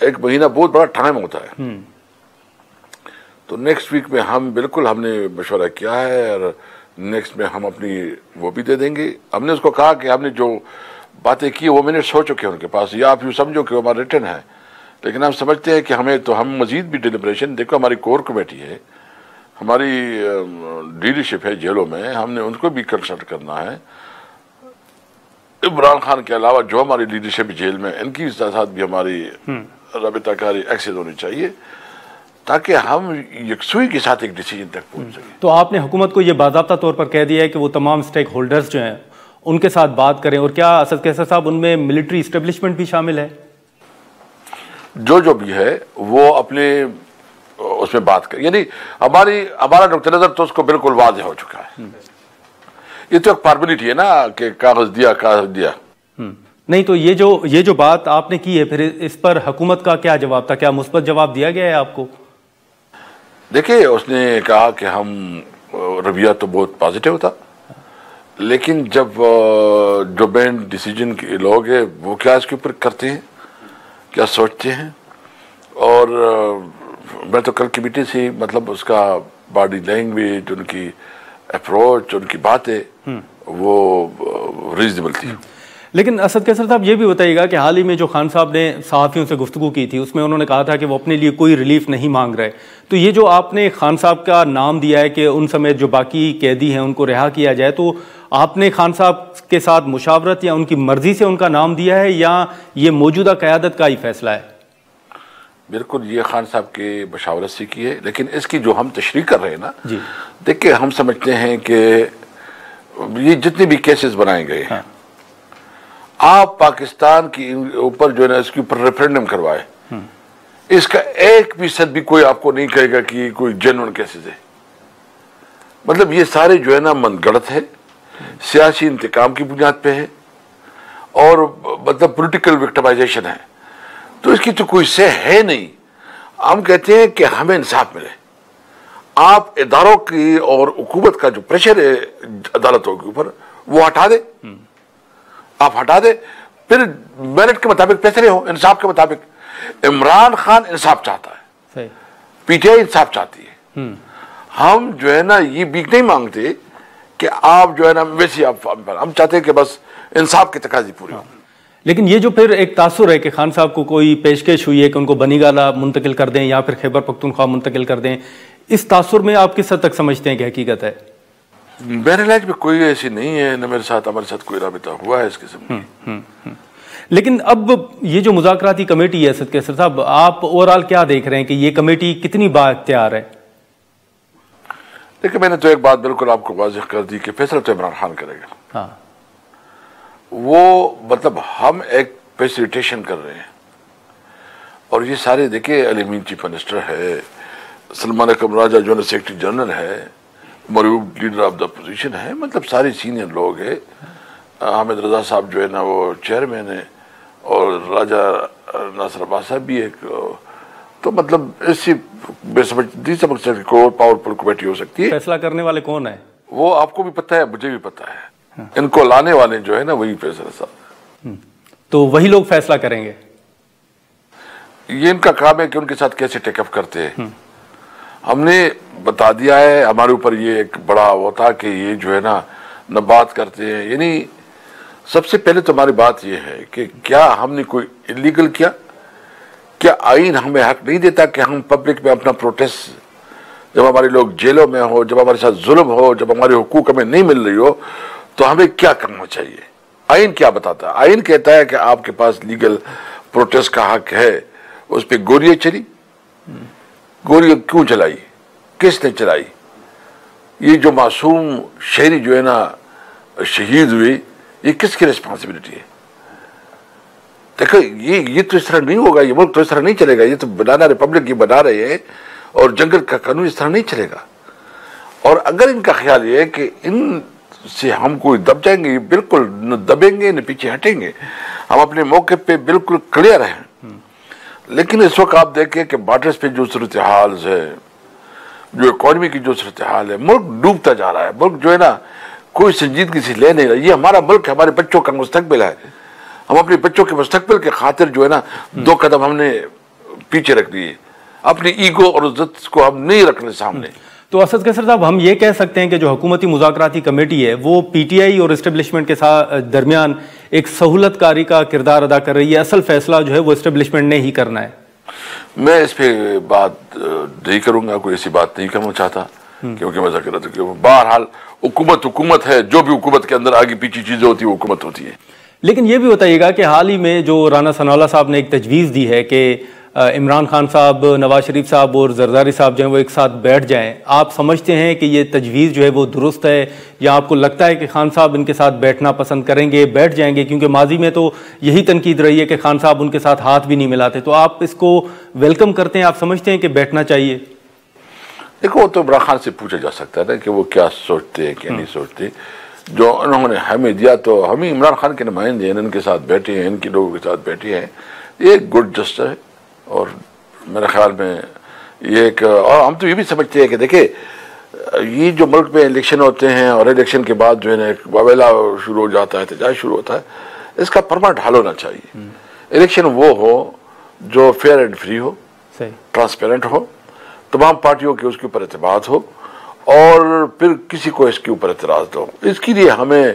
1 مہینہ بہت بڑا ٹائم ہوتا ہے. تو نیکسٹ ویک میں ہم نے مشورہ کیا ہے اور نیکسٹ میں ہم اپنی وہ بھی دے دیں گے. ہم نے اس کو کہا کہ ہم نے جو باتیں کی وہ منٹس ہو چکے ہیں ان کے پاس, یا آپ یوں سمجھو کہ وہ ہمارا ریٹن ہے, لیکن ہم سمجھتے ہیں کہ ہم مزید بھی ڈیلیبریشن, دیکھو ہماری کور کمیٹی ہے, ہماری لیڈرشپ ہے جیلوں میں, ہم نے ان کو بھی کنسلٹ کرنا ہے. عمران خان کے علاوہ جو ہماری لیڈرشپ جیل میں, ان کی ساتھ بھی ہماری رابطہ کاری ایکسس ہونی چاہیے تاکہ ہم یکسوئی کے ساتھ ایک ڈیسیجن تک پہنچ سکیں. تو آپ نے حکومت کو یہ باضابطہ طور پر کہہ دیا ہے کہ وہ تمام سٹیک ہولڈرز جو ہیں ان کے ساتھ بات کریں, اور کیا اسد قیصر صاحب ان میں ملٹری اسٹیبلشمنٹ بھی شامل ہے؟ جو بھی ہے وہ اپنے اس میں بات کریں, یعنی ہمارا نقطہ نظر تو اس کو بالکل واضح ہو چکا ہے. یہ تو ایک فارمیلٹی ہے نا کہ کاغذ دیا. نہیں تو یہ جو بات آپ نے کی ہے, پھر اس پر حکومت کا کیا جواب تھا؟ کیا مثبت جواب دیا گیا ہے آپ کو؟ دیکھیں, اس نے کہا کہ ہم رویہ تو بہت پازیٹیو تھا, لیکن جب جو مین ڈیسیجن کے لوگ ہیں وہ کیا اس کے اوپر کرتے ہیں, کیا سوچتے ہیں. اور میں تو کل کمیٹی سے مطلب اس کا باڈی لینگویج, ان کی اپروچ, ان کی باتیں وہ ریزنیبل تھی. لیکن اسد قیصر صاحب یہ بھی بتائیے گا کہ حال ہی میں جو خان صاحب نے صحافیوں سے گفتگو کی تھی اس میں انہوں نے کہا تھا کہ وہ اپنے لیے کوئی ریلیف نہیں مانگ رہے, تو یہ جو آپ نے خان صاحب کا نام دیا ہے کہ ان سمیت جو باقی قیدی ہیں ان کو رہا کیا جائے, تو آپ نے خان صاحب کے ساتھ مشاورت یا ان کی مرضی سے ان کا نام دیا ہے یا یہ موجودہ قیادت کا ہی فیصلہ ہے؟ بالکل یہ خان صاحب کی مشاورت سے کی ہے, لیکن اس کی جو ہم تشریح کر رہے ہیں نا, دیکھیں ہم سمجھتے ہیں کہ یہ جتنے بھی کیسز بنائے گئے ہیں, آپ پاکستان کے اوپر جو ہے نا اس کے اوپر ریفرینڈم کروائے, اس کا 1% بھی کوئی آپ کو نہیں کہے گا کہ یہ کوئی جینوئن کیسز ہے. مطلب یہ سارے جو ہے نا من گڑت ہے, سیاسی انتقام کی بنیاد پہ ہے, اور مطلب پولیٹیکل وکٹمائزیشن ہے. تو اس کی تو کوئی سے ہے نہیں. ہم کہتے ہیں کہ ہمیں انصاف ملے. آپ اداروں کی اور حکومت کا جو پریشر ہے عدالتوں کے اوپر وہ ہٹا دے, آپ ہٹا دے, پھر میرٹ کے مطابق فیصلے ہو, انصاف کے مطابق. عمران خان انصاف چاہتا ہے, پی ٹی آئی انصاف چاہتی ہے. ہم جو ہے نا یہ بھی نہیں مانگتے کہ آپ جو ہے نا ویسے ہم چاہتے ہیں کہ بس انصاف کے تقاضے پورے ہوں. لیکن یہ جو پھر ایک تاثر ہے کہ خان صاحب کو کوئی پیشکش ہوئی ہے کہ ان کو بنی گالہ منتقل کر دیں یا پھر خیبر پختونخوا منتقل کر دیں, اس تاثر میں آپ کس حد تک سمجھتے ہیں کہ حقیقت ہے؟ میرے علاج میں کوئی ایسی نہیں ہے, نہ ہمارے ساتھ کوئی رابطہ ہوا ہے اس قسم کی. لیکن اب یہ جو مذاکراتی کمیٹی ہے اسد قیصر صاحب, آپ اوورآل کیا دیکھ رہے ہیں کہ یہ کمیٹی کتنی با اختیار ہے؟ دیکھیں میں نے تو ایک بات بالکل آپ کو واضح کر دی کہ فیصلہ تو عمران خان کرے گا. وہ مطلب ہم ایک فیسیلیٹیشن کر رہے ہیں, اور یہ سارے دیکھیں علی امین چیف منسٹر ہے, سلمان اکرم راجہ جو ہے سیکرٹری جنرل ہے, مرعوب لیڈر آف دا اپوزیشن ہے, مطلب سارے سینئر لوگ ہیں. حامد رضا صاحب جو ہے نا وہ چیئرمین ہے, اور راجہ ناصر عباس صاحب بھی ایک. تو مطلب ایسی بے سمجھ کو پاورفل کمیٹی ہو سکتی ہے. فیصلہ کرنے والے کون ہیں وہ آپ کو بھی پتہ ہے, مجھے بھی پتہ ہے. ان کو لانے والے جو ہے نا وہی فیصلہ صاحب, تو وہی لوگ فیصلہ کریں گے. یہ ان کا کام ہے کہ ان کے ساتھ کیسے ٹیک اپ کرتے ہیں. ہم نے بتا دیا ہے, ہمارے اوپر یہ ایک بڑا وہ تھا کہ یہ جو ہے نا نہ بات کرتے ہیں. یعنی سب سے پہلے تو ہماری بات یہ ہے کہ کیا ہم نے کوئی انلیگل کیا آئین ہمیں حق نہیں دیتا کہ ہم پبلک میں اپنا پروٹیسٹ, جب ہمارے لوگ جیلوں میں ہو, جب ہمارے ساتھ ظلم ہو, جب ہمارے حقوق ہمیں نہیں مل رہی ہو, تو ہمیں کیا کرنا چاہیے؟ آئین کیا بتاتا ہے؟ آئین کہتا ہے کہ آپ کے پاس لیگل پروٹیسٹ کا حق ہے. اس پہ گولیاں چلی, گولیاں کیوں چلائی, کس نے چلائی؟ یہ جو معصوم شہری جو ہے نا شہید ہوئے, یہ کس کی ریسپانسبلٹی ہے؟ دیکھو یہ تو اس طرح نہیں ہوگا, یہ ملک تو اس طرح نہیں چلے گا. یہ تو بنانا ریپبلک یہ بنا رہے ہیں, اور جنگل کا قانون اس طرح نہیں چلے گا. اور اگر ان کا خیال یہ ہے کہ ان سے ہم کوئی دب جائیں گے, بالکل نہ دبیں گے نہ پیچھے ہٹیں گے. ہم اپنے موقع پہ بالکل کلیئر ہیں. لیکن اس وقت آپ دیکھیں کہ بارڈرز پہ جو صورتحال ہے, جو اکانومی کی جو صورتحال ہے, ملک ڈوبتا جا رہا ہے. ملک جو ہے نا کوئی سنجیدگی سے لے نہیں رہا. یہ ہمارا ملک ہے, ہمارے بچوں کا مستقبل ہے. ہم اپنے بچوں کے مستقبل کے خاطر جو ہے نا 2 قدم ہم نے پیچھے رکھ دیے, اپنی ایگو اور عزت کو ہم نہیں رکھنے سامنے. تو اسد قیصر صاحب, ہم یہ کہہ سکتے ہیں کہ جو حکومتی مذاکراتی کمیٹی ہے وہ پی ٹی آئی اور اسٹیبلشمنٹ کے ساتھ درمیان ایک سہولت کاری کا کردار ادا کر رہی ہے, اصل فیصلہ جو ہے وہ اسٹیبلشمنٹ نے ہی کرنا ہے. میں اس پہ بات نہیں کروں گا, کوئی ایسی بات نہیں کرنا چاہتا, کیونکہ مذاکرات بہرحال حکومت ہے, جو بھی حکومت کے اندر آگے پیچھے چیزیں ہوتی ہیں حکومت ہوتی ہے. لیکن یہ بھی بتائیے گا کہ حال ہی میں جو رانا ثناء اللہ صاحب نے ایک تجویز دی ہے کہ عمران خان صاحب, نواز شریف صاحب اور زرداری صاحب جو ہیں وہ ایک ساتھ بیٹھ جائیں, آپ سمجھتے ہیں کہ یہ تجویز جو ہے وہ درست ہے, یا آپ کو لگتا ہے کہ خان صاحب ان کے ساتھ بیٹھنا پسند کریں گے, بیٹھ جائیں گے؟ کیونکہ ماضی میں تو یہی تنقید رہی ہے کہ خان صاحب ان کے ساتھ ہاتھ بھی نہیں ملاتے. تو آپ اس کو ویلکم کرتے ہیں, آپ سمجھتے ہیں کہ بیٹھنا چاہیے؟ دیکھو, وہ تو عمران خان سے پوچھا جا سکتا ہے نا کہ وہ کیا سوچتے ہیں کیا نہیں سوچتے. جو انہوں نے ہمیں دیا تو ہم ہی عمران خان کے نمائندے ہیں, ان کے ساتھ بیٹھے ہیں, ان کے لوگوں کے ساتھ بیٹھے ہیں. یہ ایک گڈ جسٹر ہے, اور میرے خیال میں یہ ایک, اور ہم تو یہ بھی سمجھتے ہیں کہ دیکھیں یہ جو ملک میں الیکشن ہوتے ہیں اور الیکشن کے بعد جو ہے نا ایک واویلا شروع ہو جاتا ہے, احتجاج شروع ہوتا ہے, اس کا پرماننٹ حل ہونا چاہیے. الیکشن وہ ہو جو فیئر اینڈ فری ہو, ٹرانسپیرنٹ ہو, تمام پارٹیوں کے اس کے اوپر اعتماد ہو, اور پھر کسی کو اس کے اوپر اعتراض دو. اس کے لیے ہمیں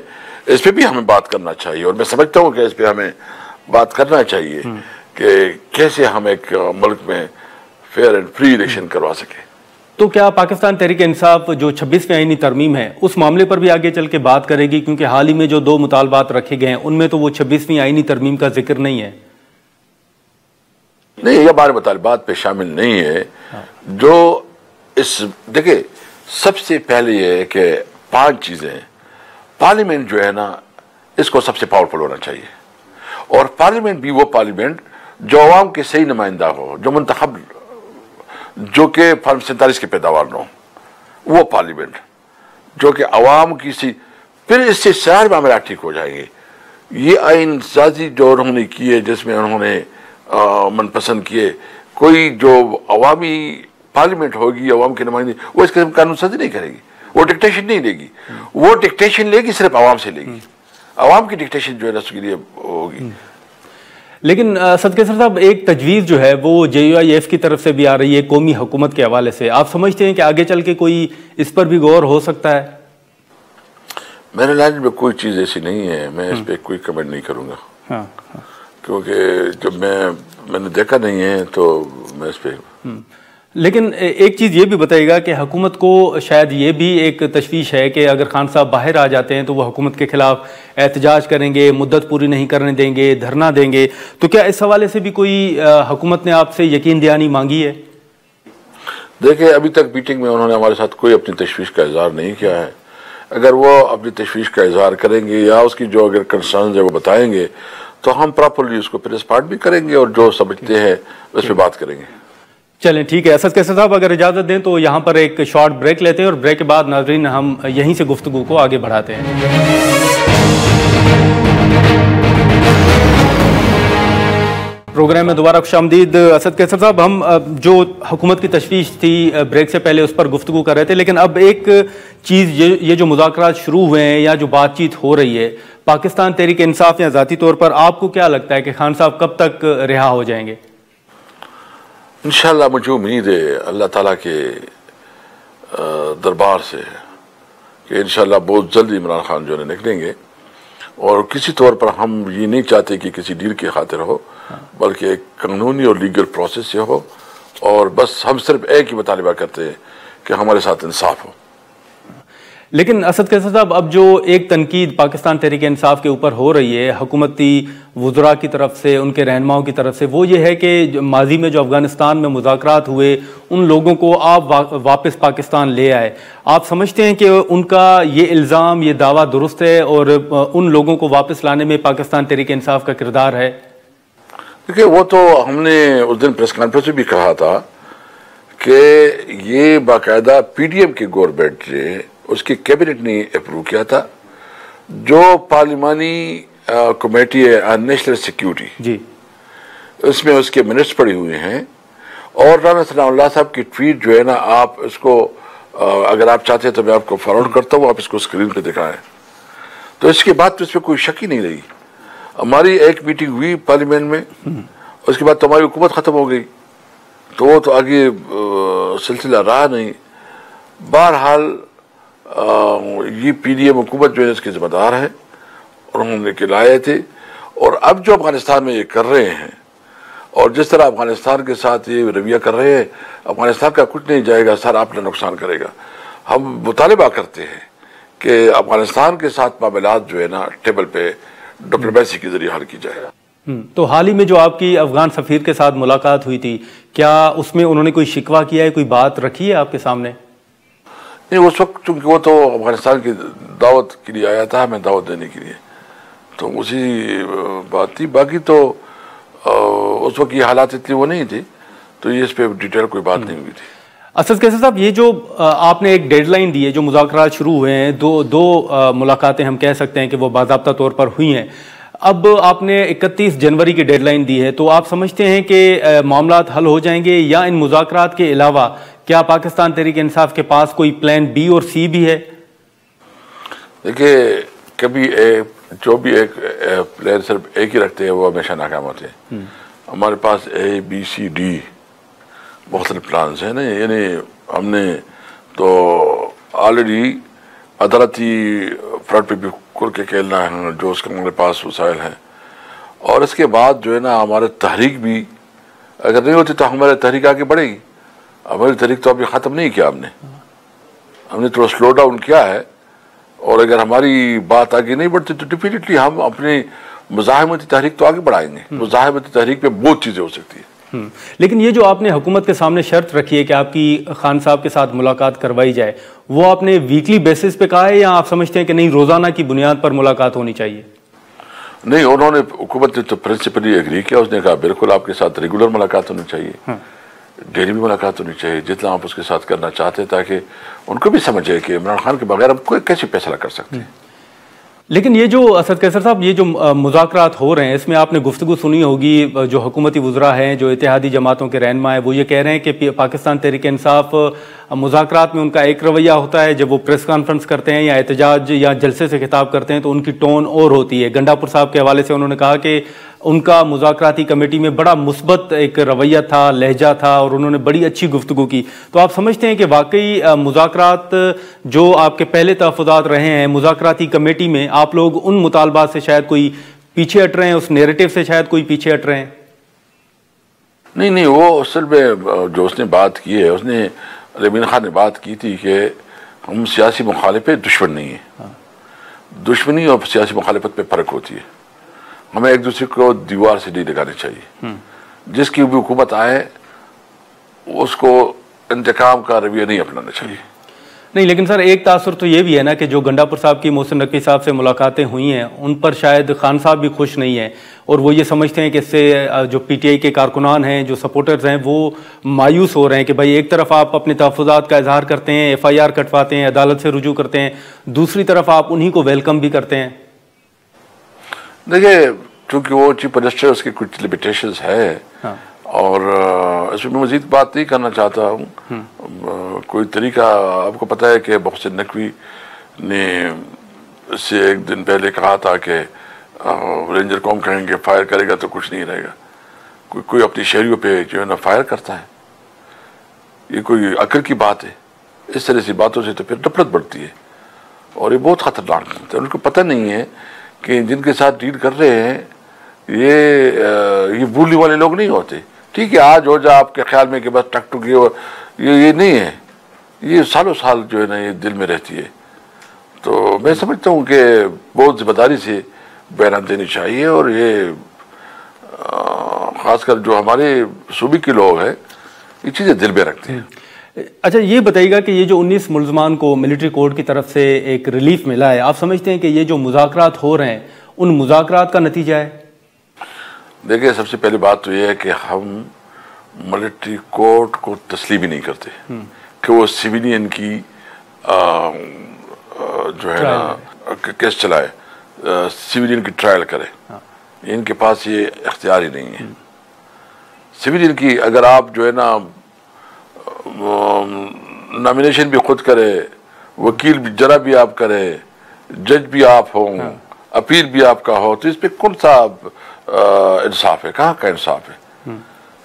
اس پہ بھی ہمیں بات کرنا چاہیے, اور میں سمجھتا ہوں کہ اس پہ ہمیں بات کرنا چاہیے کہ کیسے ہم ایک ملک میں فیئر اینڈ فری الیکشن کروا سکیں. تو کیا پاکستان تحریک انصاف جو 26ویں آئینی ترمیم ہے اس معاملے پر بھی آگے چل کے بات کرے گی؟ کیونکہ حال ہی میں جو 2 مطالبات رکھے گئے ہیں ان میں تو وہ 26ویں آئینی ترمیم کا ذکر نہیں ہے. نہیں, یہ ہمارے مطالبات پہ شامل نہیں ہے. جو اس دیکھیں سب سے پہلے یہ ہے کہ 5 چیزیں ہیں. پارلیمنٹ جو ہے نا اس کو سب سے پاورفل ہونا چاہیے, اور پارلیمنٹ بھی وہ پارلیمنٹ جو عوام کے صحیح نمائندہ ہو, جو منتخب, جو کہ فارم 47 کی پیداوار نہ ہو, وہ پارلیمنٹ جو کہ عوام کی پھر اس سے سارے معاملات ٹھیک ہو جائیں گے. یہ آئین سازی جو انہوں نے کی ہے, جس میں انہوں نے من پسند کیے, کوئی جو عوامی پارلیمنٹ ہوگی, عوام کے نمائندے, وہ اس قسم قانون سازی نہیں کرے گی, وہ ڈکٹیشن نہیں لے گی. وہ ڈکٹیشن لے گی صرف عوام سے لے گی, عوام کی ڈکٹیشن جو ہے اس کے لیے ہوگی. لیکن اسد قیصر صاحب, ایک تجویز جو ہے وہ JUIF کی طرف سے بھی آ رہی ہے قومی حکومت کے حوالے سے, آپ سمجھتے ہیں کہ آگے چل کے کوئی اس پر بھی غور ہو سکتا ہے؟ میرے لائن میں کوئی چیز ایسی نہیں ہے, میں اس پہ کوئی کمنٹ نہیں کروں گا, کیونکہ جب میں نے دیکھا نہیں ہے تو میں اس پہ. لیکن ایک چیز یہ بھی بتائیے گا کہ حکومت کو شاید یہ بھی ایک تشویش ہے کہ اگر خان صاحب باہر آ جاتے ہیں تو وہ حکومت کے خلاف احتجاج کریں گے, مدت پوری نہیں کرنے دیں گے, دھرنا دیں گے. تو کیا اس حوالے سے بھی کوئی حکومت نے آپ سے یقین دہانی مانگی ہے؟ دیکھیں, ابھی تک میٹنگ میں انہوں نے ہمارے ساتھ کوئی اپنی تشویش کا اظہار نہیں کیا ہے. اگر وہ اپنی تشویش کا اظہار کریں گے یا اس کی جو اگر کنسرنز ہے وہ بتائیں گے تو ہم پراپرلی اس کو پھر اسپاٹ بھی کریں گے, اور جو سمجھتے ہیں اس پہ بات کریں گے. چلیں ٹھیک ہے. اسد قیصر صاحب, اگر اجازت دیں تو یہاں پر ایک شارٹ بریک لیتے ہیں, اور بریک کے بعد ناظرین ہم یہیں سے گفتگو کو آگے بڑھاتے ہیں. پروگرام میں دوبارہ خوش آمدید. اسد قیصر صاحب, ہم جو حکومت کی تشویش تھی بریک سے پہلے اس پر گفتگو کر رہے تھے, لیکن اب ایک چیز یہ جو مذاکرات شروع ہوئے ہیں یا جو بات چیت ہو رہی ہے, پاکستان تحریک انصاف یا ذاتی طور پر آپ کو کیا لگتا ہے کہ خان صاحب کب تک رہا ہو جائیں گے؟ انشاءاللہ مجھے امید ہے اللہ تعالیٰ کے دربار سے کہ انشاءاللہ بہت جلدی عمران خان جو ہے نکلیں گے, اور کسی طور پر ہم یہ نہیں چاہتے کہ کسی ڈیل کی خاطر ہو, بلکہ ایک قانونی اور لیگل پروسیس سے ہو, اور بس ہم صرف ایک ہی مطالبہ کرتے ہیں کہ ہمارے ساتھ انصاف ہو. لیکن اسد قیصر صاحب, اب جو ایک تنقید پاکستان تحریک انصاف کے اوپر ہو رہی ہے حکومتی وزراء کی طرف سے, ان کے رہنماؤں کی طرف سے, وہ یہ ہے کہ ماضی میں جو افغانستان میں مذاکرات ہوئے ان لوگوں کو آپ واپس پاکستان لے آئے. آپ سمجھتے ہیں کہ ان کا یہ الزام, یہ دعویٰ درست ہے, اور ان لوگوں کو واپس لانے میں پاکستان تحریک انصاف کا کردار ہے؟ دیکھیں, وہ تو ہم نے اس دن پریس کانفرنس میں بھی کہا تھا کہ یہ باقاعدہ PDM کی گورنمنٹ نے, اس کی کیبنٹ نے اپروو کیا تھا, جو پارلیمانی کمیٹی ہے نیشنل سیکیورٹی, جی, اس میں اس کے منٹس پڑے ہوئے ہیں. اور رانا ثناء اللہ صاحب کی ٹویٹ جو ہے نا, آپ اس کو اگر آپ چاہتے ہیں تو میں آپ کو فارورڈ کرتا ہوں, آپ اس کو اسکرین پہ دکھائیں. تو اس کے بعد تو اس پہ کوئی شک ہی نہیں رہی. ہماری ایک میٹنگ ہوئی پارلیمنٹ میں, اس کے بعد تو ہماری حکومت ختم ہو گئی. تو وہ تو آگے سلسلہ رہا نہیں. بہرحال یہ PDM حکومت جو ہے اس کے ذمہ دار ہے اور انہوں نے کے لائے تھے. اور اب جو افغانستان میں یہ کر رہے ہیں اور جس طرح افغانستان کے ساتھ یہ رویہ کر رہے ہیں, افغانستان کا کچھ نہیں جائے گا, سارا اپنا نقصان کرے گا. ہم مطالبہ کرتے ہیں کہ افغانستان کے ساتھ معاملات جو ہے نا ٹیبل پہ ڈپلومیسی کے ذریعے حل کی جائے. تو حال ہی میں جو آپ کی افغان سفیر کے ساتھ ملاقات ہوئی تھی, کیا اس میں انہوں نے کوئی شکوہ کیا ہے, کوئی بات رکھی ہے آپ کے سامنے؟ نہیں, اس وقت چونکہ وہ تو افغانستان کی دعوت کے لیے آیا تھا, ہمیں دعوت دینے کے لیے, تو اسی بات تھی. باقی تو اس وقت یہ حالات اتنی وہ نہیں تھی, تو یہ اس پہ ڈیٹیل کوئی بات نہیں ہوئی تھی. اسد قیصر صاحب, یہ جو آپ نے ایک ڈیڈ لائن دی ہے, جو مذاکرات شروع ہوئے ہیں, دو ملاقاتیں ہم کہہ سکتے ہیں کہ وہ باضابطہ طور پر ہوئی ہیں. اب آپ نے 31 جنوری کی ڈیڈ لائن دی ہے, تو آپ سمجھتے ہیں کہ معاملات حل ہو جائیں گے, یا ان مذاکرات کے علاوہ کیا پاکستان تحریک انصاف کے پاس کوئی پلان B اور C بھی ہے؟ دیکھیے, کبھی جو بھی ایک پلان صرف ایک ہی رکھتے ہیں وہ ہمیشہ ناکام ہوتے ہیں. ہمارے پاس A B C D بہت سارے پلانز ہیں نا. یعنی ہم نے تو آلریڈی عدالتی فرنٹ پہ بھی کھل کے کھیلنا ہے جو اس کا ہمارے پاس وسائل ہیں. اور اس کے بعد جو ہے نا ہمارے تحریک بھی اگر نہیں ہوتی تو ہمارے تحریک آگے بڑھے گی. ہماری تحریک تو ابھی ختم نہیں کیا, ہم نے تھوڑا سلو ڈاؤن کیا ہے. اور اگر ہماری بات آگے نہیں بڑھتی تو ڈیفینیٹلی ہم اپنی مزاحمتی تحریک تو آگے بڑھائیں گے. مزاحمتی تحریک پہ بہت چیزیں ہو سکتی ہیں. لیکن یہ جو آپ نے حکومت کے سامنے شرط رکھی ہے کہ آپ کی خان صاحب کے ساتھ ملاقات کروائی جائے, وہ آپ نے ویکلی بیسس پہ کہا ہے یا آپ سمجھتے ہیں کہ نہیں روزانہ کی بنیاد پر ملاقات ہونی چاہیے؟ نہیں, انہوں نے حکومت نے تو پرنسپلی ایگری کیا. اس نے کہا بالکل آپ کے ساتھ ریگولر ملاقات ہونی چاہیے, ڈیلی بھی ملاقات ہونی چاہیے, جتنا آپ اس کے ساتھ کرنا چاہتے ہیں, تاکہ ان کو بھی سمجھے کہ عمران خان کے بغیر ہم کوئی کیسے فیصلہ کر سکتے ہیں. لیکن یہ جو اسد قیصر صاحب, یہ جو مذاکرات ہو رہے ہیں, اس میں آپ نے گفتگو سنی ہوگی, جو حکومتی وزراء ہیں, جو اتحادی جماعتوں کے رہنما ہیں, وہ یہ کہہ رہے ہیں کہ پاکستان تحریک انصاف مذاکرات میں ان کا ایک رویہ ہوتا ہے, جب وہ پریس کانفرنس کرتے ہیں یا احتجاج یا جلسے سے خطاب کرتے ہیں تو ان کی ٹون اور ہوتی ہے. گنڈاپور صاحب کے حوالے سے انہوں نے کہا کہ ان کا مذاکراتی کمیٹی میں بڑا مثبت ایک رویہ تھا, لہجہ تھا, اور انہوں نے بڑی اچھی گفتگو کی. تو آپ سمجھتے ہیں کہ واقعی مذاکرات جو آپ کے پہلے تحفظات رہے ہیں, مذاکراتی کمیٹی میں آپ لوگ ان مطالبات سے شاید کوئی پیچھے ہٹ رہے ہیں, اس نیریٹو سے شاید کوئی پیچھے ہٹ رہے ہیں؟ نہیں, وہ اصل میں جو اس نے بات کی ہے, اس نے امین خان نے بات کی تھی کہ ہم سیاسی مخالف دشمن نہیں ہیں. دشمنی اور سیاسی مخالفت پہ فرق ہوتی ہے. ہمیں ایک دوسرے کو دیوار سے نہیں لگانے چاہیے. جس کی بھی حکومت آئے اس کو انتقام کا رویہ نہیں اپنانا چاہیے. نہیں, لیکن سر ایک تاثر تو یہ بھی ہے نا کہ جو گنڈاپور صاحب کی محسن نقوی صاحب سے ملاقاتیں ہوئی ہیں, ان پر شاید خان صاحب بھی خوش نہیں ہیں, اور وہ یہ سمجھتے ہیں کہ اس سے جو PTI کے کارکنان ہیں, جو سپورٹرز ہیں, وہ مایوس ہو رہے ہیں کہ بھائی ایک طرف آپ اپنے تحفظات کا اظہار کرتے ہیں, FIR کٹواتے ہیں, عدالت سے رجوع کرتے ہیں, دوسری طرف آپ انہی کو ویلکم بھی کرتے ہیں. دیکھیے, چونکہ وہ چیف منسٹر, اس کی کچھ لمیٹیشنز ہے, اور اس میں مزید بات نہیں کرنا چاہتا ہوں. کوئی طریقہ آپ کو پتہ ہے کہ محسن نقوی نے اس سے ایک دن پہلے کہا تھا کہ رینجر قوم کہیں گے فائر کرے گا تو کچھ نہیں رہے گا. کوئی اپنی شہریوں پہ جو ہے نا فائر کرتا ہے, یہ کوئی عقل کی بات ہے؟ اس طرح سی باتوں سے تو پھر نفرت بڑھتی ہے, اور یہ بہت خطرناک ہے. ان کو پتہ نہیں ہے کہ جن کے ساتھ ڈیل کر رہے ہیں یہ بھولنے والے لوگ نہیں ہوتے. ٹھیک ہے, آج ہو جا آپ کے خیال میں کہ بس ٹک ٹک یہ نہیں ہے, یہ سالوں سال جو ہے نا یہ دل میں رہتی ہے. تو میں سمجھتا ہوں کہ بہت ذمہ داری سے بیان دینی چاہیے, اور یہ خاص کر جو ہمارے صوبے کے لوگ ہیں یہ چیزیں دل میں رکھتے ہیں. اچھا, یہ بتائیے گا کہ یہ جو 19 ملزمان کو ملٹری کورٹ کی طرف سے ایک ریلیف ملا ہے, آپ سمجھتے ہیں کہ یہ جو مذاکرات ہو رہے ہیں ان مذاکرات کا نتیجہ ہے؟ دیکھیں, سب سے پہلی بات تو یہ ہے کہ ہم ملٹری کورٹ کو تسلیم ہی نہیں کرتے کہ وہ سیویلین کی جو ہے نا کیس چلائے, سیویلین کی ٹرائل کرے. ان کے پاس یہ اختیار ہی نہیں ہے. سیویلین کی اگر آپ جو ہے نا نامینیشن بھی خود کرے, وکیل بھی جرا بھی آپ کرے, جج بھی آپ ہوں, اپیل بھی آپ کا ہو, تو اس پہ کون سا انصاف ہے؟ کہاں کا انصاف ہے؟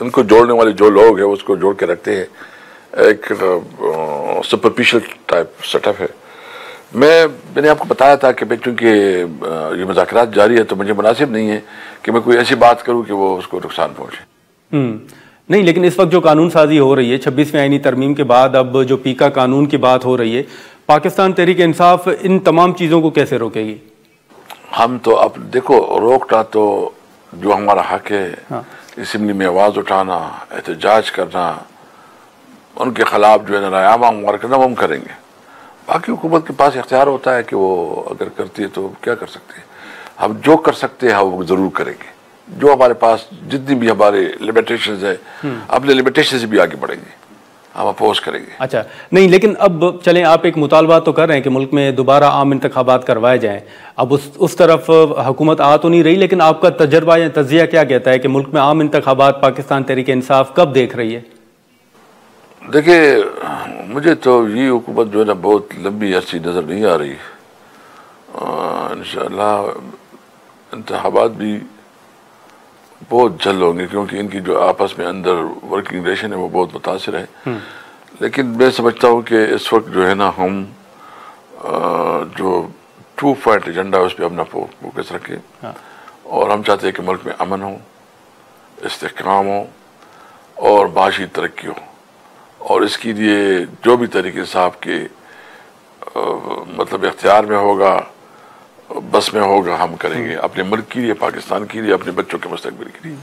ان کو جوڑنے والے جو لوگ ہیں اس کو جوڑ کے رکھتے ہیں، ایک سپرفیشل ٹائپ سیٹ اپ ہے۔ میں نے آپ کو بتایا تھا کہ چونکہ یہ مذاکرات جاری ہے تو مجھے مناسب نہیں ہے کہ میں کوئی ایسی بات کروں کہ وہ اس کو نقصان پہنچے۔ نہیں، لیکن اس وقت جو قانون سازی ہو رہی ہے 26ویں آئینی ترمیم کے بعد، اب جو پیکا قانون کی بات ہو رہی ہے، پاکستان تحریک انصاف ان تمام چیزوں کو کیسے روکے گی؟ ہم تو اب دیکھو، روکنا تو جو ہمارا حق ہے، اسمبلی میں آواز اٹھانا، احتجاج کرنا، ان کے خلاف جو ہے نا رائے عامہ ممار کرنا، وہ ہم کریں گے۔ باقی حکومت کے پاس اختیار ہوتا ہے کہ وہ اگر کرتی ہے تو کیا کر سکتے ہیں۔ ہم جو کر سکتے ہیں وہ ضرور کریں گے، جو ہمارے پاس جتنی بھی ہمارے لمیٹیشنز ہیں، اپنے لمیٹیشن سے بھی آگے بڑھیں گے، ہم اپوز کریں گے۔ اچھا، نہیں، لیکن اب چلیں، آپ ایک مطالبہ تو کر رہے ہیں کہ ملک میں دوبارہ عام انتخابات کروائے جائیں، اب اس طرف حکومت آ تو نہیں رہی، لیکن آپ کا تجربہ یا تجزیہ کیا کہتا ہے کہ ملک میں عام انتخابات پاکستان تحریک انصاف کب دیکھ رہی ہے؟ دیکھیں، مجھے تو یہ حکومت جو ہے نا بہت لمبی عرصی نظر نہیں آ رہی۔ انشاءاللہ انتخابات بھی بہت جلد ہوں گے، کیونکہ ان کی جو آپس میں اندر ورکنگ ریلیشن ہے وہ بہت متاثر ہے۔ لیکن میں سمجھتا ہوں کہ اس وقت جو ہے نا ہم جو 2 پوائنٹ ایجنڈا اس پہ اپنا فوکس رکھیں، اور ہم چاہتے ہیں کہ ملک میں امن ہو، استحکام ہو اور معاشی ترقی ہو، اور اس کے لیے جو بھی تحریک انصاف کے مطلب اختیار میں ہوگا، بس میں ہوگا، ہم کریں گے اپنے ملک کے لیے، پاکستان کے لیے، اپنے بچوں کے مستقبل کے لیے۔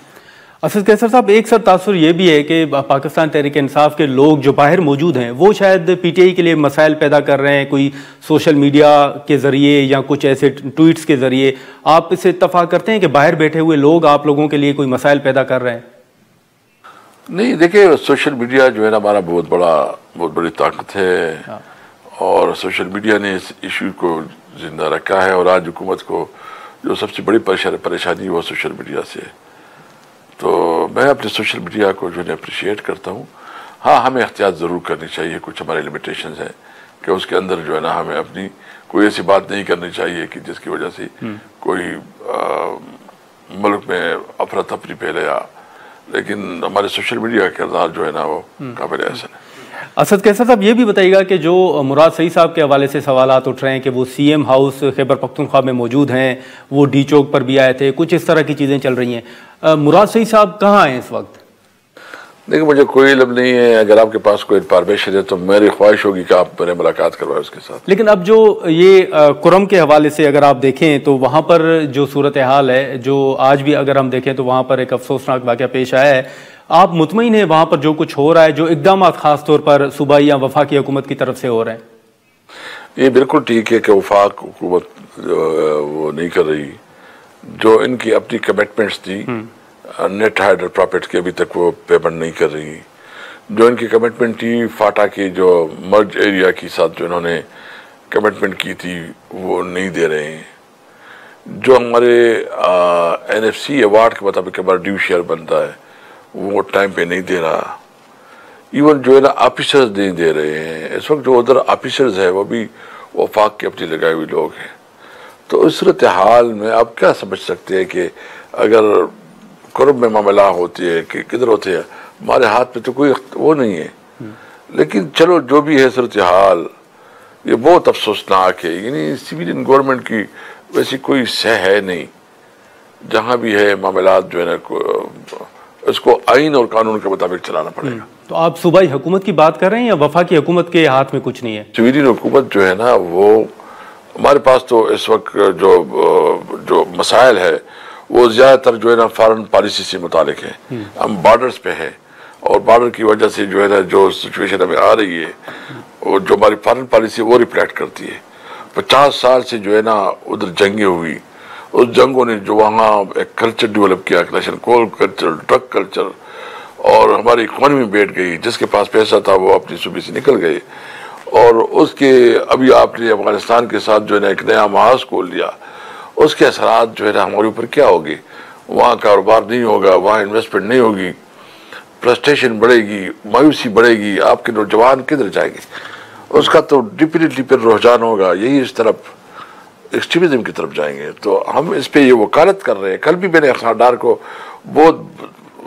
اسد قیصر صاحب، ایک سر تاثر یہ بھی ہے کہ پاکستان تحریک انصاف کے لوگ جو باہر موجود ہیں وہ شاید پی ٹی آئی کے لیے مسائل پیدا کر رہے ہیں، کوئی سوشل میڈیا کے ذریعے یا کچھ ایسے ٹویٹس کے ذریعے۔ آپ اس سے اتفاق کرتے ہیں کہ باہر بیٹھے ہوئے لوگ آپ لوگوں کے لیے کوئی مسائل پیدا کر رہے ہیں؟ نہیں، دیکھیں، سوشل میڈیا جو ہے نا ہمارا بہت بڑی طاقت ہے، اور سوشل میڈیا نے اس ایشو کو زندہ رکھا ہے، اور آج حکومت کو جو سب سے بڑی پریشانی وہ سوشل میڈیا سے ہے۔ تو میں اپنے سوشل میڈیا کو جو ہے اپریشیٹ کرتا ہوں۔ ہاں، ہمیں احتیاط ضرور کرنی چاہیے، کچھ ہمارے لمیٹیشنز ہیں کہ اس کے اندر جو ہے نا ہمیں اپنی کوئی ایسی بات نہیں کرنی چاہیے کہ جس کی وجہ سے کوئی ملک میں افراتفری پھیلے، لیکن ہمارے سوشل میڈیا کا کردار جو ہے نا وہ قابل احسان ہے۔ اسد قیصر صاحب، یہ بھی بتائیے گا کہ جو مراد سعید صاحب کے حوالے سے سوالات اٹھ رہے ہیں کہ وہ C M house Khyber Pakhtunkhwa میں موجود ہیں، وہ ڈی چوک پر بھی آئے تھے، کچھ اس طرح کی چیزیں چل رہی ہیں، مراد سعید صاحب کہاں ہیں اس وقت؟ دیکھیں، مجھے کوئی علم نہیں ہے، اگر آپ کے پاس کوئی انفارمیشن ہے تو میری خواہش ہوگی کہ آپ میرے ملاقات کروائیں اس کے ساتھ۔ لیکن اب جو یہ کرم کے حوالے سے اگر آپ دیکھیں تو وہاں پر جو صورتحال ہے، جو آج بھی اگر ہم دیکھیں تو وہاں پر ایک افسوسناک واقعہ پیش آیا ہے، آپ مطمئن ہیں وہاں پر جو کچھ ہو رہا ہے، جو اقدامات خاص طور پر صوبائی یا وفاقی حکومت کی طرف سے ہو رہے ہیں؟ یہ بالکل ٹھیک ہے کہ وفاق حکومت وہ نہیں کر رہی، جو ان کی اپنی کمٹمنٹس تھی نیٹ ہائیڈر پراپرٹی کی ابھی تک وہ پیمنٹ نہیں کر رہی، جو ان کی کمٹمنٹ تھی فاٹا کی جو مرج ایریا کے ساتھ جو انہوں نے کمٹمنٹ کی تھی وہ نہیں دے رہے ہیں، جو ہمارے این ایف سی ایوارڈ کے مطابق ہمارا ڈیو شیئر بنتا ہے وہ ٹائم پہ نہیں دے رہا، ایون جو ہے نا آفیسرز نہیں دے رہے ہیں۔ اس وقت جو ادھر آفیسرز ہیں وہ بھی وفاق کے اپنی لگائے ہوئے لوگ ہیں۔ تو اس صورتحال میں آپ کیا سمجھ سکتے ہیں کہ اگر قرب میں معاملہ ہوتی ہے کہ کدھر ہوتے ہیں، ہمارے ہاتھ میں تو کوئی وہ نہیں ہے، لیکن چلو جو بھی ہے صورتحال یہ بہت افسوسناک ہے۔ یعنی سویلین گورنمنٹ کی ویسی کوئی سہ ہے نہیں، جہاں بھی ہے معاملات جو ہے نا اس کو آئین اور قانون کے مطابق چلانا پڑے گا۔ تو آپ صوبائی حکومت کی بات کر رہے ہیں یا وفاقی حکومت کے ہاتھ میں کچھ نہیں ہے؟ سویلین حکومت جو ہے نا وہ ہمارے پاس تو اس وقت جو مسائل ہے وہ زیادہ تر جو ہے نا فارن پالیسی سے متعلق ہے۔ ہم بارڈرز پہ ہیں، اور بارڈر کی وجہ سے جو ہے نا جو سچویشن ہمیں آ رہی ہے وہ جو ہماری فارن پالیسی وہ ریفلیکٹ کرتی ہے۔ 50 سال سے جو ہے نا ادھر جنگیں ہوئی، اس جنگوں نے جو وہاں ایک کلچر ڈیولپ کیا، کلیشن کول کلچر، ڈرگ کلچر، اور ہماری اکانومی بیٹھ گئی، جس کے پاس پیسہ تھا وہ اپنی صوبے سے نکل گئے، اور اس کے ابھی آپ نے افغانستان کے ساتھ جو ہے نا ایک نیا محاذ کھول دیا، اس کے اثرات جو ہے نا ہمارے اوپر کیا ہوگی؟ وہاں کاروبار نہیں ہوگا، وہاں انویسٹمنٹ نہیں ہوگی، فرسٹریشن بڑھے گی، مایوسی بڑھے گی، آپ کے نوجوان کدھر جائیں گے؟ اس کا تو ڈیفینیٹلی پھر رجحان ہوگا یہی اس طرف ایکسٹریمزم کی طرف جائیں گے۔ تو ہم اس پہ یہ وکالت کر رہے ہیں۔ کل بھی میں نے اخبار کو بہت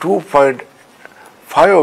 2.5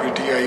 PTI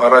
12,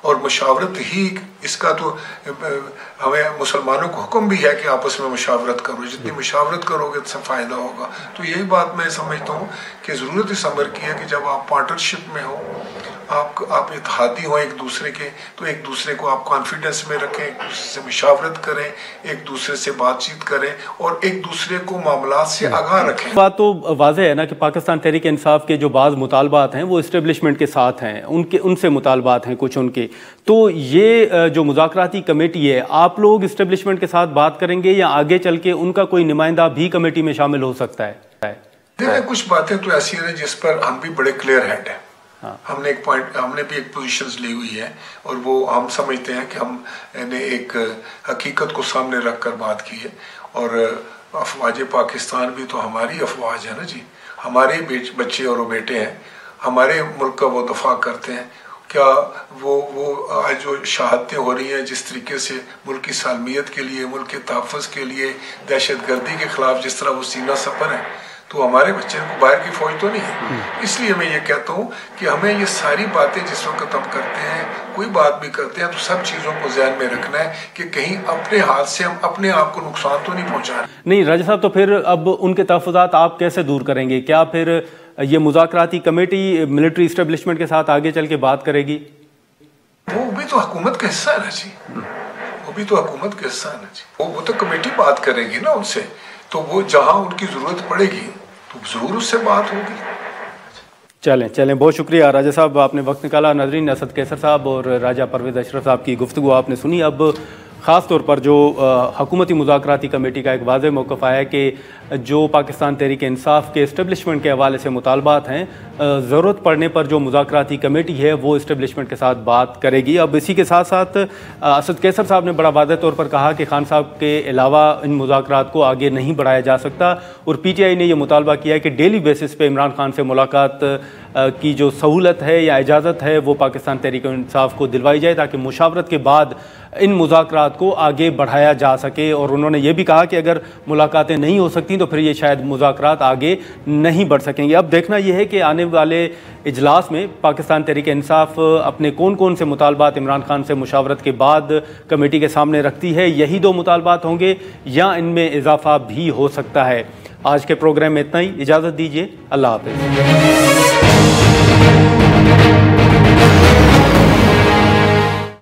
اور مشاورت ہی اس کا تو ہمیں مسلمانوں کو حکم بھی ہے کہ آپس میں مشاورت کرو، جتنی مشاورت کرو گے تو فائدہ ہوگا. تو یہی بات میں سمجھتا ہوں کہ ضرورت اس امر کی ہے کہ جب آپ پارٹنرشپ میں ہو، آپ اتحادی ہوں ایک دوسرے کے، تو ایک دوسرے کو آپ کانفیڈنس میں رکھیں، ایک دوسرے سے مشاورت کریں، ایک دوسرے سے بات چیت کریں اور ایک دوسرے کو معاملات سے آگاہ رکھیں. بات تو واضح ہے نا کہ پاکستان تحریک انصاف کے جو بعض مطالبات ہیں وہ اسٹیبلشمنٹ کے ساتھ ہیں، ان سے مطالبات ہیں کچھ ان کے. تو یہ جو مذاکراتی کمیٹی ہے، آپ لوگ اسٹیبلشمنٹ کے ساتھ بات کریں گے یا آگے چل کے ان کا کوئی نمائندہ بھی کمیٹی میں شامل ہو سکتا ہے؟ دیکھیں کچھ باتیں تو ایسی ہیں جس پر ہم بھی بڑے کلیئر ہیڈ ہیں. ہم نے بھی ایک پوزیشنز لی ہوئی ہے اور وہ ہم سمجھتے ہیں کہ ہم نے ایک حقیقت کو سامنے رکھ کر بات کی ہے. اور افواج پاکستان بھی تو ہماری افواج ہے نا جی، ہمارے بچے اور بیٹے ہیں، ہمارے ملک کا وہ دفاع کرتے ہیں. کیا وہ آج جو شہادتیں ہو رہی ہیں جس طریقے سے ملک کی سالمیت کے لیے، ملک کے تحفظ کے لیے، دہشت گردی کے خلاف جس طرح وہ سینہ سپر ہیں، تو ہمارے بچے کو باہر کی فوج تو نہیں ہے. اس لیے میں یہ کہتا ہوں کہ ہمیں یہ ساری باتیں جس وقت ہم کرتے ہیں، کوئی بات بھی کرتے ہیں، تو سب چیزوں کو ذہن میں رکھنا ہے کہ کہیں اپنے ہاتھ سے ہم اپنے آپ کو نقصان تو نہیں پہنچا رہے. نہیں راجہ صاحب، تو پھر اب ان کے تحفظات آپ کیسے دور کریں گے؟ کیا پھر یہ مذاکراتی کمیٹی ملٹری اسٹیبلشمنٹ کے ساتھ آگے چل کے بات کرے گی؟ وہ بھی تو حکومت کا حصہ ہے نا جی، وہ بھی تو حکومت کا حصہ ہے نا جی. وہ تو کمیٹی بات کرے گی نا ان سے، تو وہ جہاں ان کی ضرورت پڑے گی تو ضرور اس سے بات ہوگی. چلیں بہت شکریہ راجہ صاحب، آپ نے وقت نکالا. ناظرین، اسد قیصر صاحب اور راجہ پرویز اشرف صاحب کی گفتگو آپ نے سنی. اب خاص طور پر جو حکومتی مذاکراتی کمیٹی کا ایک واضح موقف آیا ہے کہ جو پاکستان تحریک انصاف کے اسٹیبلشمنٹ کے حوالے سے مطالبات ہیں، ضرورت پڑنے پر جو مذاکراتی کمیٹی ہے وہ اسٹیبلشمنٹ کے ساتھ بات کرے گی. اب اسی کے ساتھ ساتھ اسد قیصر صاحب نے بڑا واضح طور پر کہا کہ خان صاحب کے علاوہ ان مذاکرات کو آگے نہیں بڑھایا جا سکتا، اور پی ٹی آئی نے یہ مطالبہ کیا ہے کہ ڈیلی بیسس پہ عمران خان سے ملاقات کی جو سہولت ہے یا اجازت ہے وہ پاکستان تحریک انصاف کو دلوائی جائے تاکہ مشاورت کے بعد ان مذاکرات کو آگے بڑھایا جا سکے. اور انہوں نے یہ بھی کہا کہ اگر ملاقاتیں نہیں ہو سکتی تو پھر یہ شاید مذاکرات آگے نہیں بڑھ سکیں گے. اب دیکھنا یہ ہے کہ آنے والے اجلاس میں پاکستان تحریک انصاف اپنے کون سے مطالبات عمران خان سے مشاورت کے بعد کمیٹی کے سامنے رکھتی ہے. یہی 2 مطالبات ہوں گے یا ان میں اضافہ بھی ہو سکتا ہے. آج کے پروگرام میں اتنا ہی. اجازت دیجیے. اللہ حافظ.